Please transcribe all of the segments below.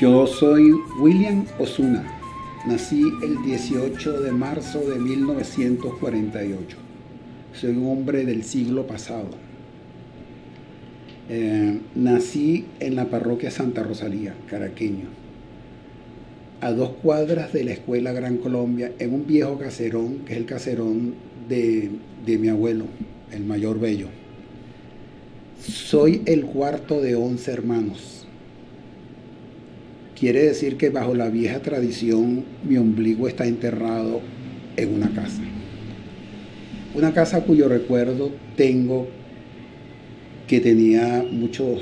Yo soy William Osuna. Nací el 18 de marzo de 1948. Soy un hombre del siglo pasado. Nací en la parroquia Santa Rosalía, caraqueño, a 2 cuadras de la escuela Gran Colombia, en un viejo caserón, que es el caserón de mi abuelo, el mayor Bello. Soy el cuarto de 11 hermanos. Quiere decir que bajo la vieja tradición mi ombligo está enterrado en una casa. Una casa cuyo recuerdo tengo, que tenía muchas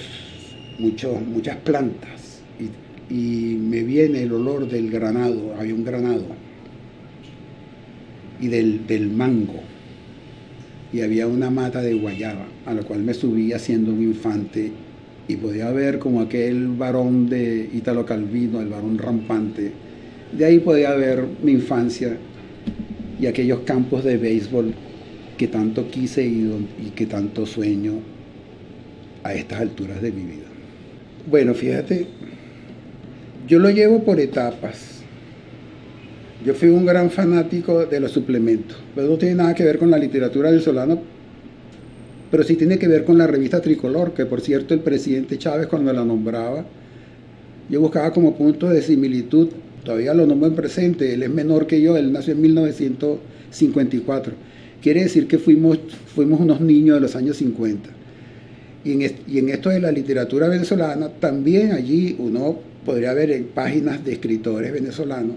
plantas y me viene el olor del granado. Había un granado y del mango, y había una mata de guayaba a la cual me subía siendo un infante y podía ver como aquel varón de Italo Calvino, el varón rampante. De ahí podía ver mi infancia y aquellos campos de béisbol que tanto quise y que tanto sueño a estas alturas de mi vida. Bueno, fíjate, yo lo llevo por etapas. Yo fui un gran fanático de los suplementos, pero no tiene nada que ver con la literatura venezolana, pero sí tiene que ver con la revista Tricolor, que por cierto el presidente Chávez, cuando la nombraba, yo buscaba como puntos de similitud. Todavía lo nombro en presente. Él es menor que yo, él nació en 1954. Quiere decir que fuimos unos niños de los años 50. Y en esto de la literatura venezolana, también allí uno podría ver en páginas de escritores venezolanos.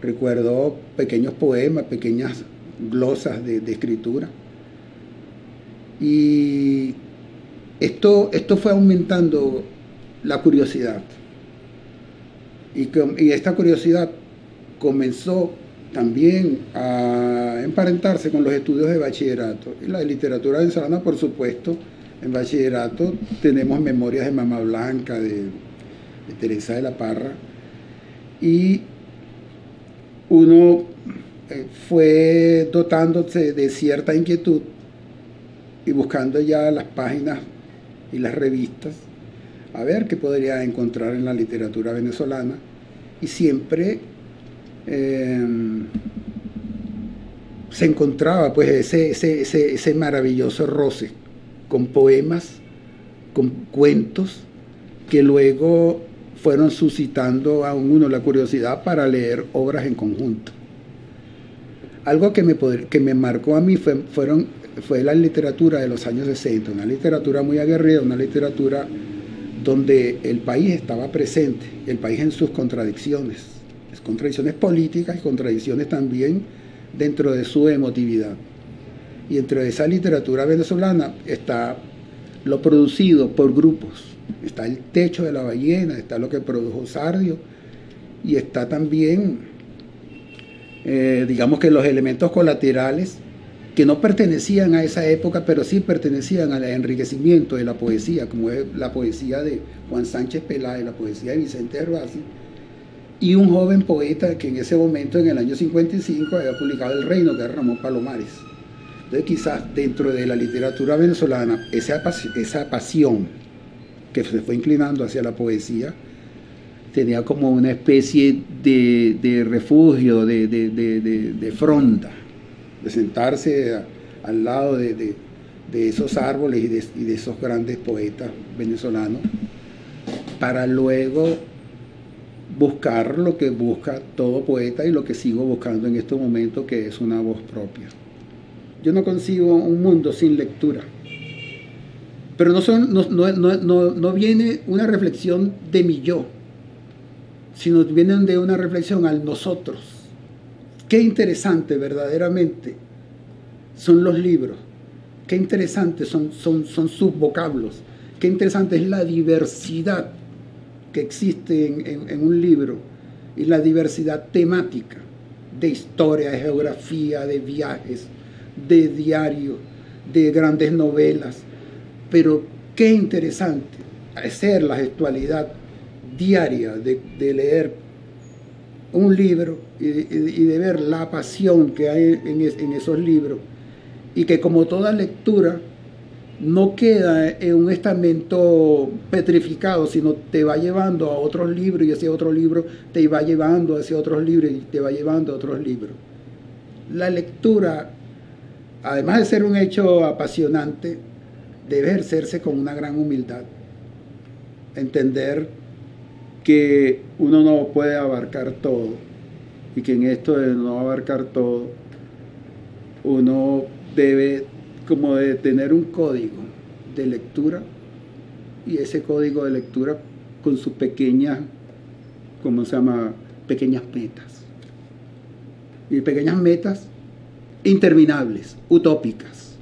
Recuerdo pequeños poemas, pequeñas glosas de escritura. Y esto fue aumentando la curiosidad. Y esta curiosidad comenzó también a emparentarse con los estudios de bachillerato. Y la literatura venezolana, por supuesto, en bachillerato tenemos Memorias de Mamá Blanca, de Teresa de la Parra, y uno fue dotándose de cierta inquietud y buscando ya las páginas y las revistas a ver qué podría encontrar en la literatura venezolana, y siempre se encontraba pues ese maravilloso roce con poemas, con cuentos que luego fueron suscitando a uno la curiosidad para leer obras en conjunto. Algo que me marcó a mí fue la literatura de los años 60, una literatura muy aguerrida, una literatura donde el país estaba presente, el país en sus contradicciones políticas y contradicciones también dentro de su emotividad. Y dentro de esa literatura venezolana está lo producido por grupos, está El Techo de la Ballena, está lo que produjo Sardio, y está también, digamos que los elementos colaterales que no pertenecían a esa época, pero sí pertenecían al enriquecimiento de la poesía, como es la poesía de Juan Sánchez Peláez, la poesía de Vicente Gervasi, y un joven poeta que en ese momento, en el año 55, había publicado El Reino, que era Ramón Palomares. Entonces quizás dentro de la literatura venezolana, esa pasión que se fue inclinando hacia la poesía, tenía como una especie de refugio, de fronda, de sentarse al lado de esos árboles y de esos grandes poetas venezolanos, para luego buscar lo que busca todo poeta y lo que sigo buscando en estos momentos, que es una voz propia. Yo no concibo un mundo sin lectura, pero no viene una reflexión de mi yo, sino viene de una reflexión al nosotros. Qué interesante verdaderamente son los libros, qué interesantes son sus vocablos, qué interesante es la diversidad que existe en un libro, y la diversidad temática, de historia, de geografía, de viajes, de diario, de grandes novelas. Pero qué interesante hacer la gestualidad diaria de leer un libro y de ver la pasión que hay en esos libros, y que como toda lectura no queda en un estamento petrificado, sino te va llevando a otros libros y ese otro libro te va llevando hacia otros libros y te va llevando a otros libros. La lectura, además de ser un hecho apasionante, debe ejercerse con una gran humildad. Entender que uno no puede abarcar todo y que en esto de no abarcar todo, uno debe como de tener un código de lectura y ese código de lectura con sus pequeñas, ¿cómo se llama? Pequeñas metas. Y pequeñas metas interminables, utópicas.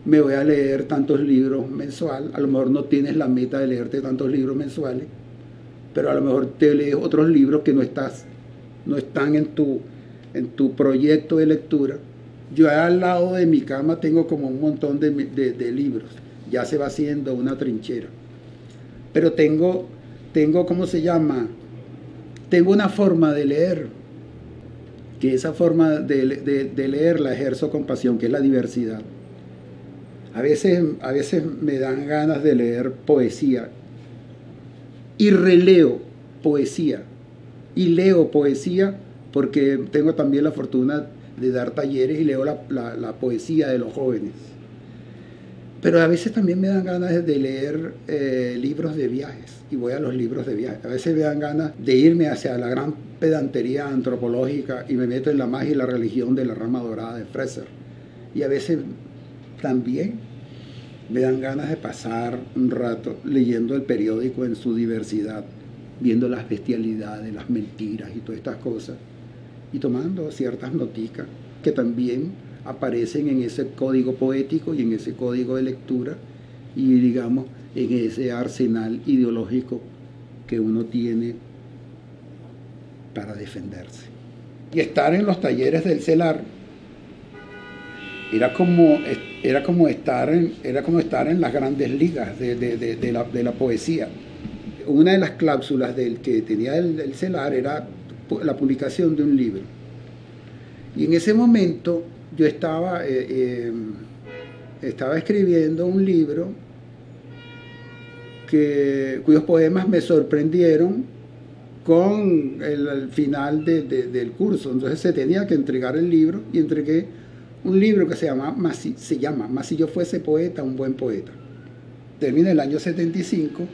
Me voy a leer tantos libros mensual, a lo mejor no tienes la meta de leerte tantos libros mensuales, pero a lo mejor te lees otros libros que no están en tu proyecto de lectura. Yo al lado de mi cama tengo como un montón de libros, ya se va haciendo una trinchera, pero tengo, ¿cómo se llama? Tengo una forma de leer, que esa forma de leer la ejerzo con pasión, que es la diversidad. A veces me dan ganas de leer poesía y releo poesía y leo poesía porque tengo también la fortuna de dar talleres y leo la poesía de los jóvenes. Pero a veces también me dan ganas de leer libros de viajes y voy a los libros de viajes. A veces me dan ganas de irme hacia la gran pedantería antropológica y me meto en la magia y la religión de la rama dorada de Fraser. Y a veces también me dan ganas de pasar un rato leyendo el periódico en su diversidad, viendo las bestialidades, las mentiras y todas estas cosas, y tomando ciertas noticas que también aparecen en ese código poético y en ese código de lectura y digamos en ese arsenal ideológico que uno tiene para defenderse. Y estar en los talleres del CELAR era como estar en las grandes ligas de la poesía. Una de las cláusulas del que tenía el CELAR era la publicación de un libro. Y en ese momento yo estaba escribiendo un libro cuyos poemas me sorprendieron con el final del curso. Entonces se tenía que entregar el libro y entregué un libro que se llama Más si yo fuese poeta, un buen poeta. Termina el año 75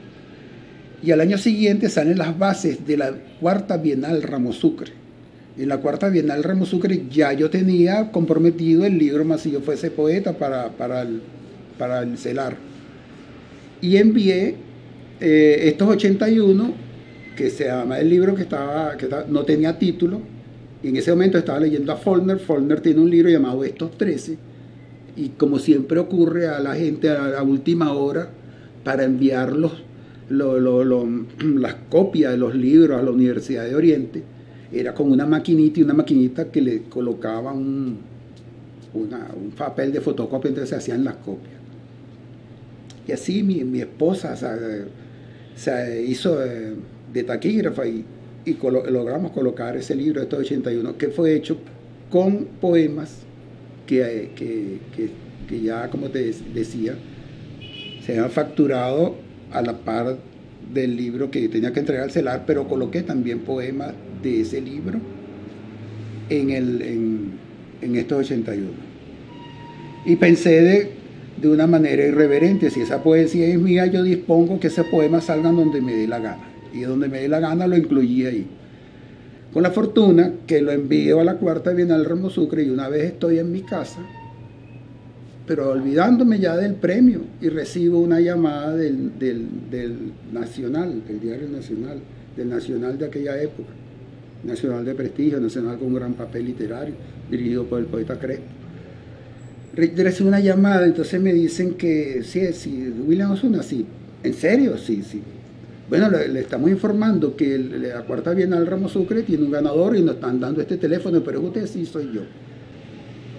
y al año siguiente salen las bases de la cuarta Bienal Ramos Sucre. En la cuarta Bienal Ramos Sucre ya yo tenía comprometido el libro Más si yo fuese poeta para el CELAR. Y envié estos 81, que se llama el libro que no tenía título, y en ese momento estaba leyendo a Faulkner. Faulkner tiene un libro llamado Estos 13, y como siempre ocurre a la gente a la última hora para enviar las copias de los libros a la Universidad de Oriente, era con una maquinita que le colocaba un papel de fotocopia, entonces se hacían las copias. Y así mi esposa se hizo de taquígrafa y logramos colocar ese libro de estos 81, que fue hecho con poemas que ya, como te decía, se han facturado a la par del libro que tenía que entregar al CELAR, pero coloqué también poemas de ese libro en estos 81. Y pensé de una manera irreverente, si esa poesía es mía, yo dispongo que ese poema salgan donde me dé la gana. Y donde me dé la gana lo incluí ahí. Con la fortuna que lo envío a la cuarta Bienal Ramos Sucre y una vez estoy en mi casa, pero olvidándome ya del premio, y recibo una llamada del Nacional, del Diario Nacional, del Nacional de aquella época, Nacional de prestigio, Nacional con un gran papel literario, dirigido por el poeta Crespo. Recibo una llamada, entonces me dicen que sí, William Osuna, sí. ¿En serio? Sí. Bueno, le estamos informando que la cuarta Bienal Ramos Sucre tiene un ganador y nos están dando este teléfono, pero usted sí soy yo.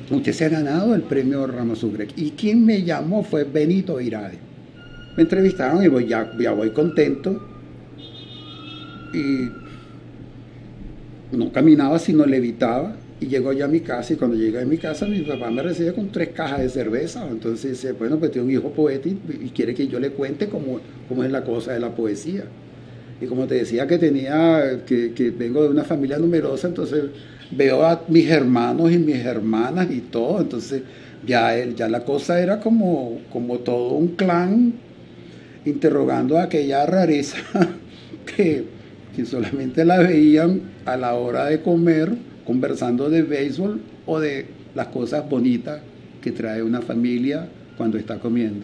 Usted se ha ganado el premio Ramos Sucre. Y quien me llamó fue Benito Irade. Me entrevistaron y ya voy contento. Y no caminaba, sino levitaba. Y llego yo a mi casa, y cuando llegué a mi casa, mi papá me recibe con 3 cajas de cerveza. Entonces dice, bueno, pues tiene un hijo poeta y quiere que yo le cuente cómo es la cosa de la poesía. Y como te decía que vengo de una familia numerosa, entonces veo a mis hermanos y mis hermanas y todo. Entonces ya la cosa era como todo un clan interrogando a aquella rareza que solamente la veían a la hora de comer, conversando de béisbol o de las cosas bonitas que trae una familia cuando está comiendo.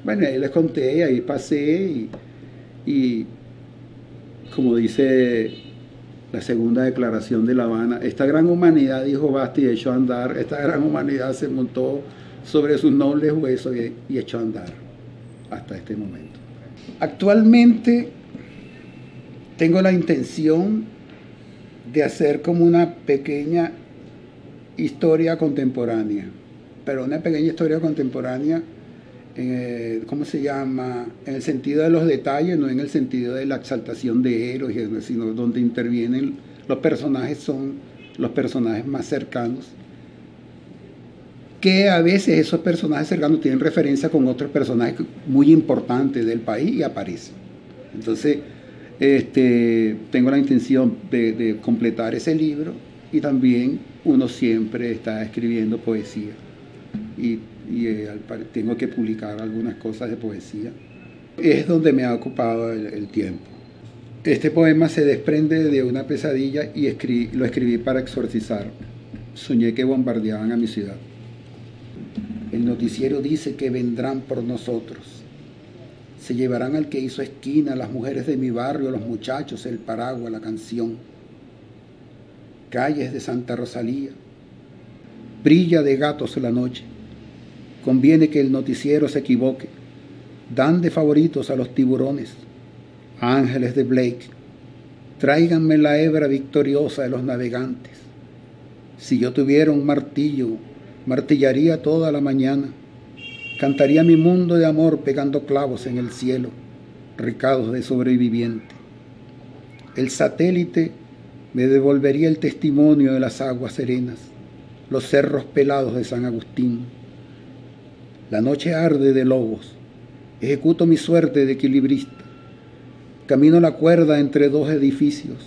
Bueno, ahí les conté, y ahí pasé, y como dice la segunda declaración de La Habana, esta gran humanidad dijo basta y echó a andar. Esta gran humanidad se montó sobre sus nobles huesos y echó a andar hasta este momento. Actualmente tengo la intención de hacer como una pequeña historia contemporánea, pero una pequeña historia contemporánea, ¿cómo se llama? En el sentido de los detalles, no en el sentido de la exaltación de héroes, sino donde intervienen los personajes, son los personajes más cercanos, que a veces esos personajes cercanos tienen referencia con otros personajes muy importantes del país y aparecen. Entonces, tengo la intención de completar ese libro, y también uno siempre está escribiendo poesía y tengo que publicar algunas cosas de poesía. Es donde me ha ocupado el tiempo. Este poema se desprende de una pesadilla y lo escribí para exorcizar. Soñé que bombardeaban a mi ciudad. El noticiero dice que vendrán por nosotros. Se llevarán al que hizo esquina, las mujeres de mi barrio, los muchachos, el paraguas, la canción. Calles de Santa Rosalía. Brilla de gatos la noche. Conviene que el noticiero se equivoque. Dan de favoritos a los tiburones. Ángeles de Blake. Tráiganme la hebra victoriosa de los navegantes. Si yo tuviera un martillo, martillaría toda la mañana. Cantaría mi mundo de amor pegando clavos en el cielo, recados de sobreviviente. El satélite me devolvería el testimonio de las aguas serenas, los cerros pelados de San Agustín. La noche arde de lobos, ejecuto mi suerte de equilibrista. Camino la cuerda entre 2 edificios.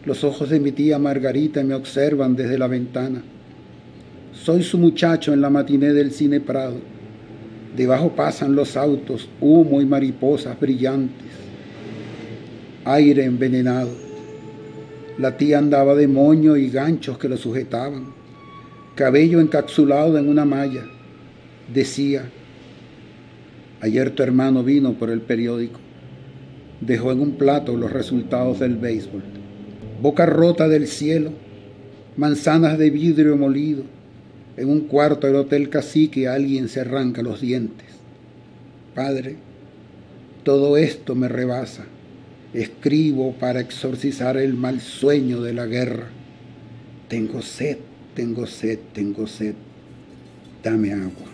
Los ojos de mi tía Margarita me observan desde la ventana. Soy su muchacho en la matiné del Cine Prado. Debajo pasan los autos, humo y mariposas brillantes. Aire envenenado. La tía andaba de moño y ganchos que lo sujetaban. Cabello encapsulado en una malla. Decía, ayer tu hermano vino por el periódico. Dejó en un plato los resultados del béisbol. Boca rota del cielo. Manzanas de vidrio molido. En un cuarto del Hotel Cacique alguien se arranca los dientes. Padre, todo esto me rebasa. Escribo para exorcizar el mal sueño de la guerra. Tengo sed, tengo sed, tengo sed. Dame agua.